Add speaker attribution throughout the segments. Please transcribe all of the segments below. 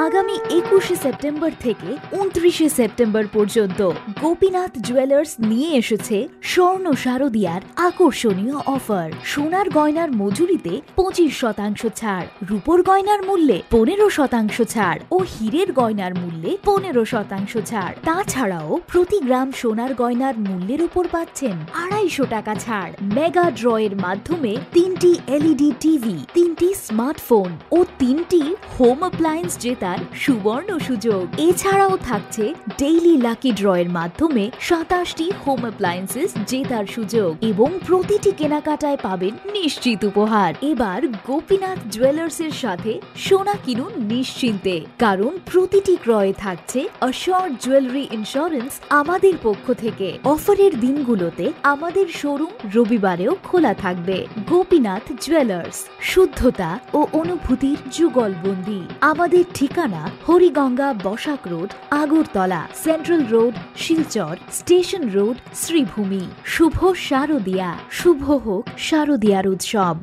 Speaker 1: আগামী 21শে সেপ্টেম্বর থেকে 29শে সেপ্টেম্বর পর্যন্ত গোপীনাথ জুয়েলার্স নিয়ে এসেছে স্বর্ণ শারদিয়ার আকর্ষণীয় অফার। সোনার গয়নার মজুরিতে 25% ছাড়, রূপোর গয়নার মূল্যে 15% ছাড় ও হীরের গয়নার মূল্যে 15% ছাড়। তাছাড়াও প্রতি গ্রাম সোনার গয়নার মূল্যের উপর পাচ্ছেন 250 টাকা ছাড়। মেগা ড্রয়ের মাধ্যমে 3টি LED টিভি, 3টি স্মার্টফোন ও 3টি হোম অ্যাপ্লায়েন্স জেতার সুবর্ণ সুযোগ। এছাড়াও থাকছে ডেইলি লাকি ড্রয়ের মাধ্যমে 27টি হোম অ্যাপ্লায়েন্সেস জেতার সুযোগ এবং প্রতিটি কেনাকাটায় পাবেন নিশ্চিত উপহার। এবার গোপীনাথ জুয়েলার্সের সাথে সোনা কিনুন নিশ্চিন্তে, কারণ প্রতিটি ক্রয়ে থাকছে অ্যাশিওরড জুয়েলারি ইন্স্যুরেন্স আমাদের পক্ষ থেকে। অফারের দিনগুলোতে আমাদের শোরুম রবিবারেও খোলা থাকবে। গোপীনাথ জুয়েলার্স, শুদ্ধতা ও অনুভূতির যুগলবন্দি। আমাদের ঠিকানা Hariganga Basak road, Agartala, central road, Silchar, station road, Sribhumi. শুভ শারদিয়া, শুভ হোক শারদিয়ার উৎসব।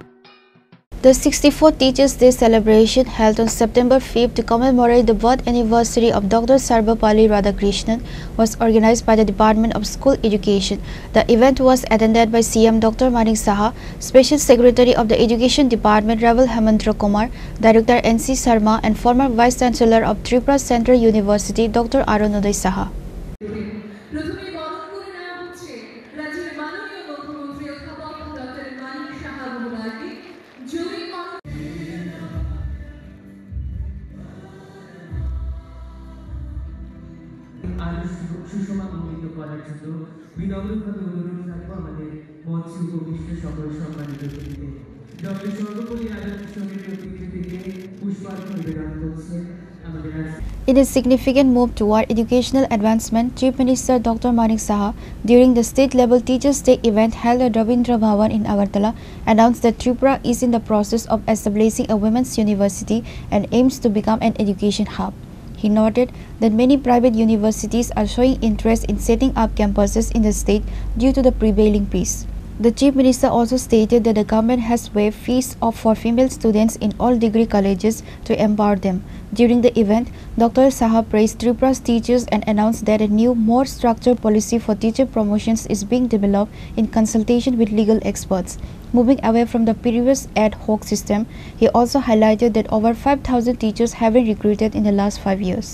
Speaker 2: The 64th Teachers' Day celebration held on September 5th to commemorate the birth anniversary of Dr. Sarvapalli Radhakrishnan was organized by the Department of School Education. The event was attended by CM Dr. Manik Saha, Special Secretary of the Education Department Raval Hemendra Kumar, Director NC Sharma and former Vice Chancellor of Tripura Central University Dr. Arunoday Saha.
Speaker 3: সুষমান্বিত করার জন্য বিনম্রভাবে অনুরোধ রাখবো আমাদের মঞ্চে উপবিষ্ট সকল সম্মানিত অতিথিকে। ডক্টর সর্বপল্লী রাধাকৃষ্ণনের প্রতিকৃতি থেকে পুষ্পার্ঘ্য নিবেদন করছেন আমাদের।
Speaker 2: In a significant move toward educational advancement, Chief Minister Dr. Manik Saha, during the state-level Teachers' Day event held at Rabindra Bhavan in Agartala, announced that Tripura is in the process of establishing a women's university and aims to become an education hub. He noted that many private universities are showing interest in setting up campuses in the state due to the prevailing peace. The Chief Minister also stated that the government has waived fees for female students in all degree colleges to empower them. During the event, Dr. Saha praised Tripura's teachers and announced that a new, more structured policy for teacher promotions is being developed in consultation with legal experts. Moving away from the previous ad hoc system, he also highlighted that over 5,000 teachers have been recruited in the last 5 years.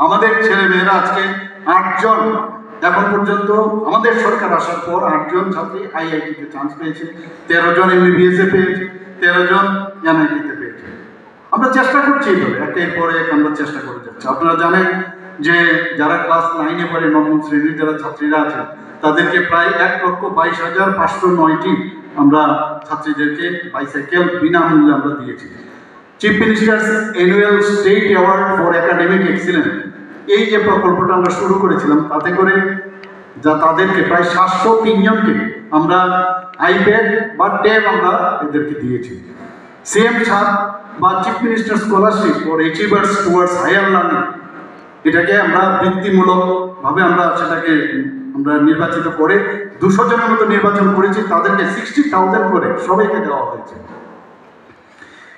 Speaker 4: আমাদের ছেলেমেয়েরা আজকে 8 জন এখন পর্যন্ত আমাদের সরকার আসার পর 8 জন ছাত্রী আইআইটিতে chance পেয়েছে, 13 জন এমবিবিএস এ পেয়েছে, 13 জন এনআইটিতে পেয়েছে। আমরা চেষ্টা করছি এইভাবে একের পর এক আমরা চেষ্টা করে যাচ্ছি। আপনারা জানেন যে যারা ক্লাস 9-এ পড়ে, নবম শ্রেণীর যারা ছাত্রীরা আছে তাদেরকে প্রায় 1,22,509টি আমরা ছাত্রীদেরকে বাইসাইকেল বিনামূল্যে আমরা দিয়েছি। Chief ministers annual state award for academic excellence, এই যে প্রকল্পটা আমরা শুরু করেছিলাম তাতে করে তাদেরকে প্রায় 703 জনকে আমরা আইপ্যাড বা ট্যাব আমরা এদেরকে দিয়েছি। সিএম ছাত্র বা chief minister scholarship for achievers towards higher learning, এটাকে আমরা বৃত্তিমূলকভাবে আমরা সেটাকে আমরা নির্বাচিত করে 200 জনের মতো নির্বাচন করেছি, তাদেরকে 60,000 করে সবাইকে দেওয়া হয়েছে।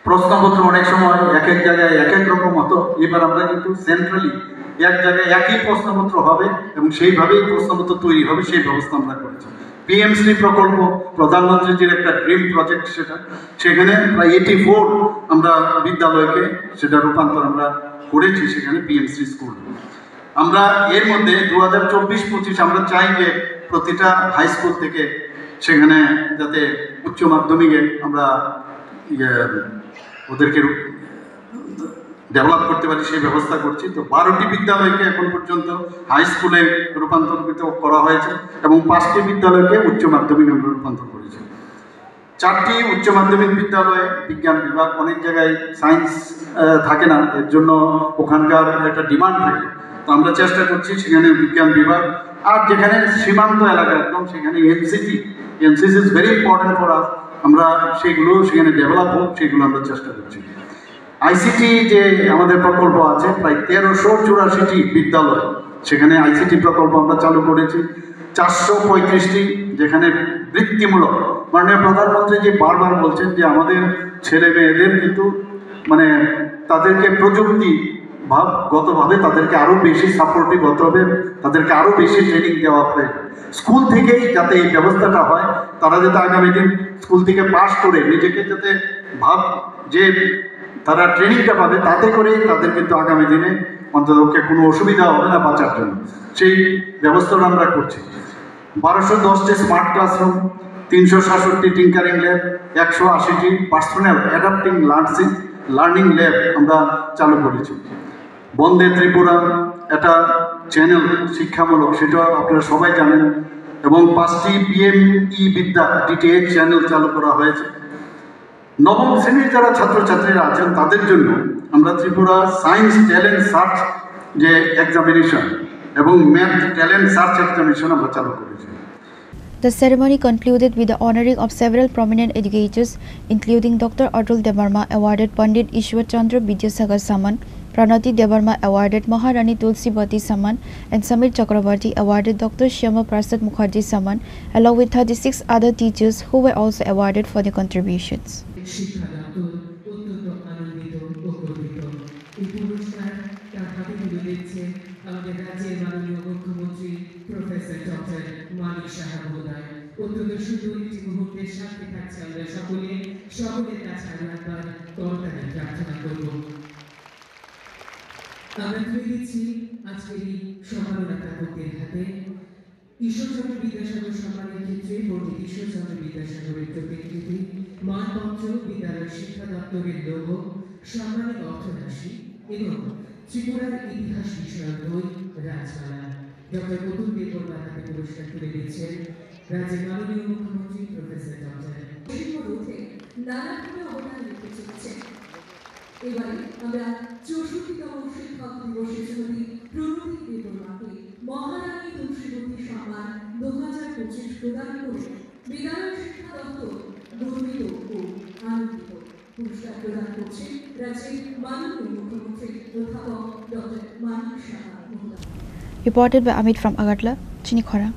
Speaker 4: প্রশ্নপত্র অনেক সময় এক এক জায়গায় এক এক রকম হতো, এবার আমরা কিন্তু সেন্ট্রালি এক জায়গায় একই প্রশ্নপত্র হবে এবং সেইভাবেই প্রশ্নপত্র তৈরি হবে, সেই ব্যবস্থা আমরা করেছি। পিএমশ্রী প্রকল্প, প্রধানমন্ত্রীজির একটা ড্রিম প্রজেক্ট, সেখানে প্রায় 84 আমরা বিদ্যালয়কে সেটা রূপান্তর আমরা করেছি, সেখানে পিএমশ্রী স্কুল। আমরা এর মধ্যে 2024-25 আমরা চাই যে প্রতিটা হাই স্কুল থেকে সেখানে যাতে উচ্চ মাধ্যমিকে আমরা ওদেরকে ডেভেলপ করতে পারি সেই ব্যবস্থা করছি। তো 12টি বিদ্যালয়কে এখন পর্যন্ত হাই স্কুলে রূপান্তরিত করা হয়েছে এবং 5টি বিদ্যালয়কে উচ্চ মাধ্যমিক আমরা রূপান্তর করেছি। 4টি উচ্চ মাধ্যমিক বিদ্যালয়ে বিজ্ঞান বিভাগ, অনেক জায়গায় সায়েন্স থাকে না, এর জন্য ওখানকার একটা ডিমান্ড থাকে, তো আমরা চেষ্টা করছি সেখানে বিজ্ঞান বিভাগ। আর যেখানে সীমান্ত এলাকা একদম সেখানে NCC is very important for us, আমরা সেগুলো সেখানে ডেভেলপ হোক সেগুলো আমরা চেষ্টা করছি। আইসিটি যে আমাদের প্রকল্প আছে, প্রায় 1384টি বিদ্যালয় সেখানে আইসিটি প্রকল্প আমরা চালু করেছি। 435টি যেখানে বৃত্তিমূলক, মাননীয় প্রধানমন্ত্রী যে বারবার বলছেন যে আমাদের ছেলে মেয়েদের কিন্তু মানে তাদেরকে প্রযুক্তিগতভাবে তাদেরকে আরও বেশি সাপোর্টিভ হতে হবে, তাদেরকে আরও বেশি ট্রেনিং দেওয়া হবে। স্কুল থেকেই যাতে এই ব্যবস্থাটা হয়, তারা যাতে আগামী দিন স্কুল থেকে পাস করে নিজেকে যাতে যে তারা ট্রেনিংটা পাবে, তাতে করেই তাদের কিন্তু আগামী দিনে অন্ততপক্ষে কোনো অসুবিধা হবে না বাঁচার জন্য, সেই ব্যবস্থাটা আমরা করছি। 1210টি স্মার্ট ক্লাসরুম, 367টি টিঙ্কারিং ল্যাব, 180টি পার্সোনাল অ্যাডাপ্টিং লার্নিং ল্যাব আমরা চালু করেছি। বন্দে ত্রিপুরা একটা চ্যানেল শিক্ষামূলক, সেটা আপনারা সবাই জানেন, এবং 5টি পিএমই বিদ্যা ডিটিএইচ চ্যানেল চালু করা হয়েছে। নবম শ্রেণীর যারা ছাত্রছাত্রীরা আছেন তাদের জন্য আমরা ত্রিপুরা সায়েন্স ট্যালেন্ট সার্চ যে এক্সামিনেশন এবং ম্যাথ ট্যালেন্ট সার্চ এক্সামিনেশন আমরা চালু করেছি।
Speaker 2: The ceremony concluded with the honoring of several prominent educators, including Dr. Atul Debarma awarded Pandit Ishwar Chandra Vidyasagar Samman, Pranati Debarma awarded Maharani Tulsibati Samman, and Samir Chakrabarti awarded Dr. Shyama Prasad Mukherjee Samman, along with 36 other teachers who were also awarded for their contributions.
Speaker 3: আমাদের রাজ্যের মাননীয় মুখ্যমন্ত্রী professor doctor Manik Saha মহোদয়। অত্যন্ত সুন্দর একটি মুহূর্তের সাথে থাকছে আমরা সকলের কাছে আরো একবার করতালি প্রার্থনা করব। আমরা তুলে দিচ্ছি আজকের এই সম্মাননা প্রাপকদের হাতে ঈশ্বরচন্দ্র বিদ্যাসাগর সম্মানের ক্ষেত্রে পণ্ডিত ঈশ্বরচন্দ্র বিদ্যাসাগরের প্রতিকৃতি, মানপত্র, বিদ্যালয় শিক্ষা দপ্তরের লোগো, সাম্মানিক অর্থরাশি এবং ত্রিপুরার ইতিহাস বিষয়ক বই রাজমালা। ডক্টর অতুল দেববর্মা হাতে পুরস্কার তুলে দিচ্ছেন রাজ্যের মাননীয় মুখ্যমন্ত্রী প্রফেসর ডক্টর।
Speaker 5: নানাভাবে অবদান রেখে চলেছেন। এবারে আমরা 64তম শিক্ষক দিবসে শ্রীমতী প্রণতি দেববর্মাকে মহারানী তুলসীবতী সম্মান 2025 প্রদান করে বিদ্যালয় শিক্ষা দপ্তর গর্বিত ও আনন্দিত। পুরস্কার প্রদান করছেন রাজ্যের মাননীয় মুখ্যমন্ত্রী অধ্যাপক ডক্টর মানিক সাহা মহোদয়।
Speaker 2: Reported by Amit from Agartala, Chinikhara.